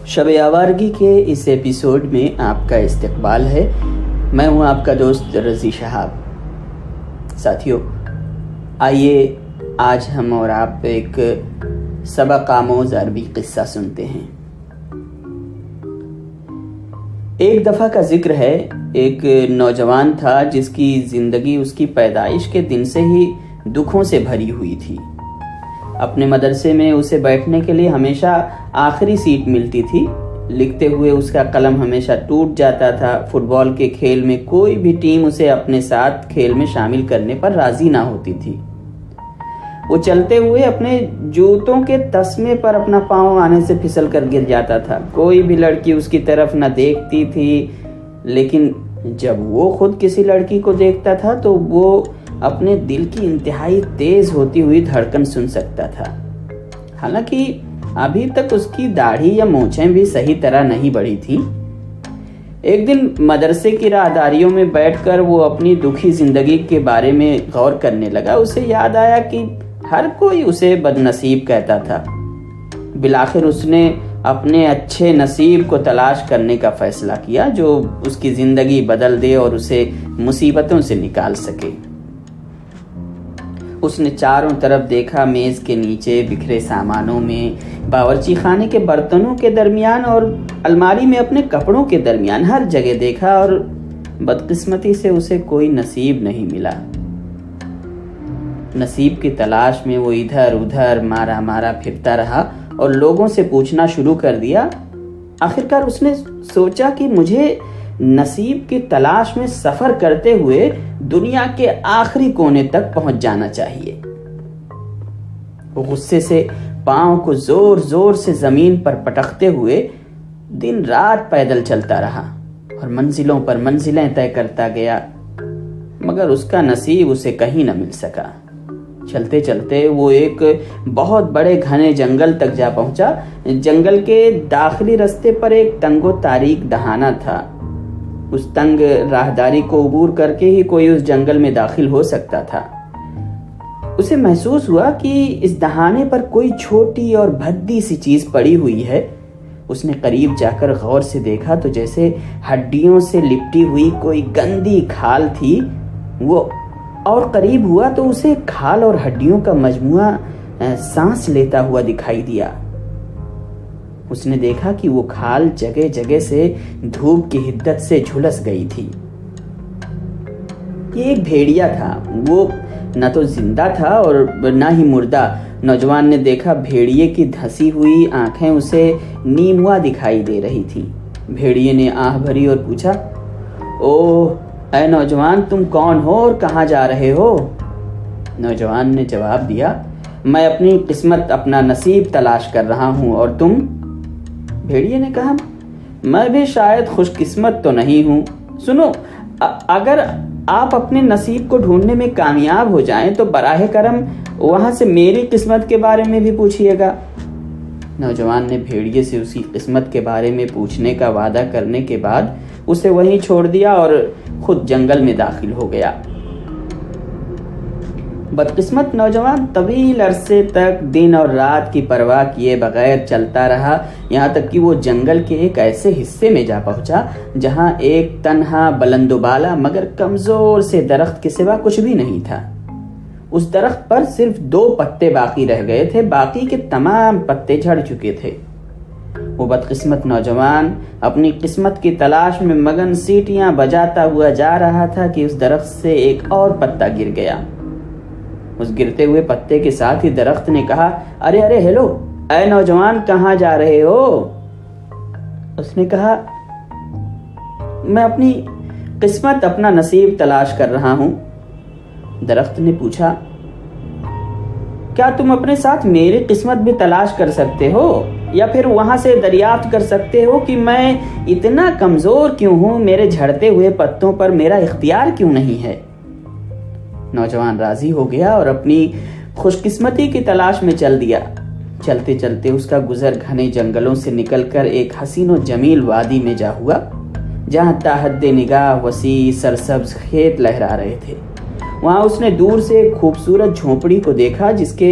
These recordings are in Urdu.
شب آوارگی کے اس ایپیسوڈ میں آپ کا استقبال ہے۔ میں ہوں آپ کا دوست رضی شہاب۔ ساتھیو، آئیے آج ہم اور آپ ایک سبق آموز عربی قصہ سنتے ہیں۔ ایک دفعہ کا ذکر ہے، ایک نوجوان تھا جس کی زندگی اس کی پیدائش کے دن سے ہی دکھوں سے بھری ہوئی تھی۔ اپنے مدرسے میں اسے بیٹھنے کے لیے ہمیشہ آخری سیٹ ملتی تھی۔ لکھتے ہوئے اس کا قلم ہمیشہ ٹوٹ جاتا تھا۔ فٹ بال کے کھیل میں کوئی بھی ٹیم اسے اپنے ساتھ کھیل میں شامل کرنے پر راضی نہ ہوتی تھی۔ وہ چلتے ہوئے اپنے جوتوں کے تسمے پر اپنا پاؤں آنے سے پھسل کر گر جاتا تھا۔ کوئی بھی لڑکی اس کی طرف نہ دیکھتی تھی، لیکن جب وہ خود کسی لڑکی کو دیکھتا تھا تو وہ اپنے دل کی انتہائی تیز ہوتی ہوئی دھڑکن سن سکتا تھا۔ حالانکہ ابھی تک اس کی داڑھی یا مونچھیں بھی صحیح طرح نہیں بڑھی تھی۔ ایک دن مدرسے کی راہداریوں میں بیٹھ کر وہ اپنی دکھی زندگی کے بارے میں غور کرنے لگا۔ اسے یاد آیا کہ ہر کوئی اسے بد نصیب کہتا تھا۔ بالآخر اس نے اپنے اچھے نصیب کو تلاش کرنے کا فیصلہ کیا جو اس کی زندگی بدل دے اور اسے مصیبتوں سے نکال سکے۔ اس نے چاروں طرف دیکھا، میز کے نیچے بکھرے سامانوں میں، باورچی خانے کے برتنوں کے درمیان اور الماری میں اپنے کپڑوں کے درمیان، ہر جگہ دیکھا اور بدقسمتی سے اسے کوئی نصیب نہیں ملا۔ نصیب کی تلاش میں وہ ادھر ادھر مارا مارا پھرتا رہا اور لوگوں سے پوچھنا شروع کر دیا۔ آخرکار اس نے سوچا کہ مجھے نصیب کی تلاش میں سفر کرتے ہوئے دنیا کے آخری کونے تک پہنچ جانا چاہیے۔ وہ غصے سے پاؤں کو زور زور سے زمین پر پٹکتے ہوئے دن رات پیدل چلتا رہا اور منزلوں پر منزلیں طے کرتا گیا، مگر اس کا نصیب اسے کہیں نہ مل سکا۔ چلتے چلتے وہ ایک بہت بڑے گھنے جنگل تک جا پہنچا۔ جنگل کے داخلی رستے پر ایک تنگ و تاریک دہانہ تھا۔ اس تنگ راہداری کو عبور کر کے ہی کوئی اس جنگل میں داخل ہو سکتا تھا۔ اسے محسوس ہوا کہ اس دہانے پر کوئی چھوٹی اور بھدی سی چیز پڑی ہوئی ہے۔ اس نے قریب جا کر غور سے دیکھا تو جیسے ہڈیوں سے لپٹی ہوئی کوئی گندی کھال تھی۔ وہ اور قریب ہوا تو اسے کھال اور ہڈیوں کا مجموعہ سانس لیتا ہوا دکھائی دیا۔ اس نے دیکھا کہ وہ کھال جگہ جگہ سے دھوپ کی حدت سے جھلس گئی تھی۔ یہ ایک بھیڑیا تھا۔ وہ نہ تو زندہ تھا اور نہ ہی مردہ۔ نوجوان نے دیکھا بھیڑیے کی دھسی ہوئی آنکھیں اسے نیموا دکھائی دے رہی تھی۔ بھیڑیے نے آہ بھری اور پوچھا، اوہ اے نوجوان، تم کون ہو اور کہاں جا رہے ہو؟ نوجوان نے جواب دیا، میں اپنی قسمت، اپنا نصیب تلاش کر رہا ہوں، اور تم؟ بھیڑیے نے کہا، میں بھی شاید خوش قسمت تو نہیں ہوں۔ سنو، اگر آپ اپنے نصیب کو ڈھونڈنے میں کامیاب ہو جائیں تو براہ کرم وہاں سے میری قسمت کے بارے میں بھی پوچھئے گا۔ نوجوان نے بھیڑیے سے اسی قسمت کے بارے میں پوچھنے کا وعدہ کرنے کے بعد اسے وہیں چھوڑ دیا اور خود جنگل میں داخل ہو گیا۔ بدقسمت نوجوان طویل عرصے تک دن اور رات کی پرواہ کیے بغیر چلتا رہا، یہاں تک کہ وہ جنگل کے ایک ایسے حصے میں جا پہنچا جہاں ایک تنہا بلند و بالا مگر کمزور سے درخت کے سوا کچھ بھی نہیں تھا۔ اس درخت پر صرف 2 پتے باقی رہ گئے تھے، باقی کے تمام پتے جھڑ چکے تھے۔ وہ بدقسمت نوجوان اپنی قسمت کی تلاش میں مگن سیٹیاں بجاتا ہوا جا رہا تھا کہ اس درخت سے ایک اور پتا گر گیا۔ اس گرتے ہوئے پتے کے ساتھ ہی درخت نے کہا، ارے ارے ہیلو، اے نوجوان، کہاں جا رہے ہو؟ اس نے کہا، میں اپنی قسمت، اپنا نصیب تلاش کر رہا ہوں۔ درخت نے پوچھا، کیا تم اپنے ساتھ میری قسمت بھی تلاش کر سکتے ہو، یا پھر وہاں سے دریافت کر سکتے ہو کہ میں اتنا کمزور کیوں ہوں، میرے جھڑتے ہوئے پتوں پر میرا اختیار کیوں نہیں ہے؟ نوجوان راضی ہو گیا اور اپنی خوش قسمتی کی تلاش میں چل دیا۔ چلتے چلتے اس کا گزر گھنے جنگلوں سے نکل کر ایک حسین و جمیل وادی میں جا ہوا جہاں تاحد نگاہ وسیع سرسبز کھیت لہرا رہے تھے۔ وہاں اس نے دور سے ایک خوبصورت جھونپڑی کو دیکھا جس کے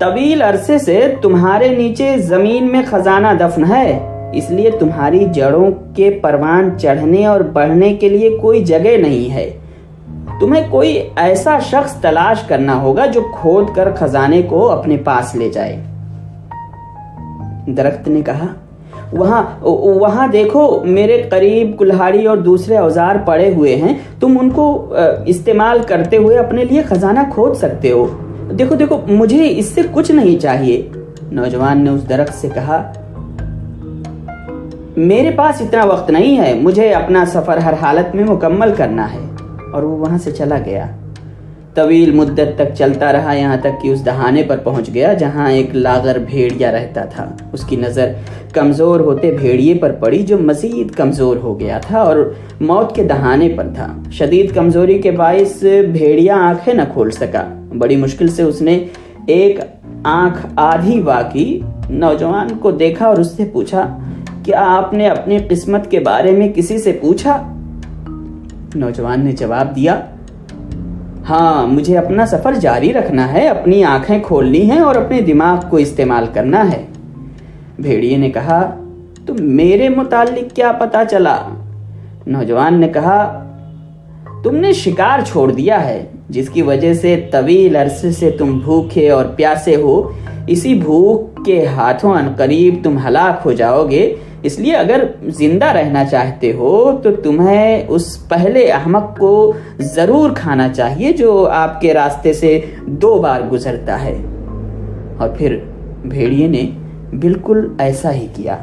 طویل عرصے سے تمہارے نیچے زمین میں خزانہ دفن ہے، اس لیے تمہاری جڑوں کے پروان چڑھنے اور بڑھنے کے لیے کوئی جگہ نہیں ہے۔ تمہیں کوئی ایسا شخص تلاش کرنا ہوگا جو کھود کر خزانے کو اپنے پاس لے جائے۔ درخت نے کہا، وہاں دیکھو، میرے قریب کلہاڑی اور دوسرے اوزار پڑے ہوئے ہیں، تم ان کو استعمال کرتے ہوئے اپنے لیے خزانہ کھود سکتے ہو۔ دیکھو، مجھے اس سے کچھ نہیں چاہیے۔ نوجوان نے اس درخت سے کہا، میرے پاس اتنا وقت نہیں ہے، مجھے اپنا سفر ہر حالت میں مکمل کرنا ہے، اور وہ وہاں سے چلا گیا۔ طویل مدت تک چلتا رہا، یہاں تک کہ اس دہانے پر پہنچ گیا جہاں ایک لاغر بھیڑیا رہتا تھا۔ اس کی نظر کمزور ہوتے بھیڑیے پر پڑی جو مزید کمزور ہو گیا تھا اور موت کے دہانے پر تھا۔ شدید کمزوری کے باعث بھیڑیا آنکھیں نہ کھول سکا۔ بڑی مشکل سے اس نے ایک آنکھ آدھی واقعی نوجوان کو دیکھا اور اس سے پوچھا، کیا آپ نے اپنی قسمت کے بارے میں کسی سے پوچھا؟ نوجوان نے جواب دیا، ہاں، مجھے اپنا سفر جاری رکھنا ہے، اپنی آنکھیں کھولنی ہیں اور اپنے دماغ کو استعمال کرنا ہے۔ بھیڑیے نے کہا، تو میرے متعلق کیا پتا چلا؟ نوجوان نے کہا، تم نے شکار چھوڑ دیا ہے، جس کی وجہ سے طویل عرصے سے تم بھوکے اور پیاسے ہو۔ اسی بھوک کے ہاتھوں عنقریب تم ہلاک ہو جاؤ گے، اس لیے اگر زندہ رہنا چاہتے ہو تو تمہیں اس پہلے احمق کو ضرور کھانا چاہیے جو آپ کے راستے سے 2 بار گزرتا ہے۔ اور پھر بھیڑیے نے بالکل ایسا ہی کیا۔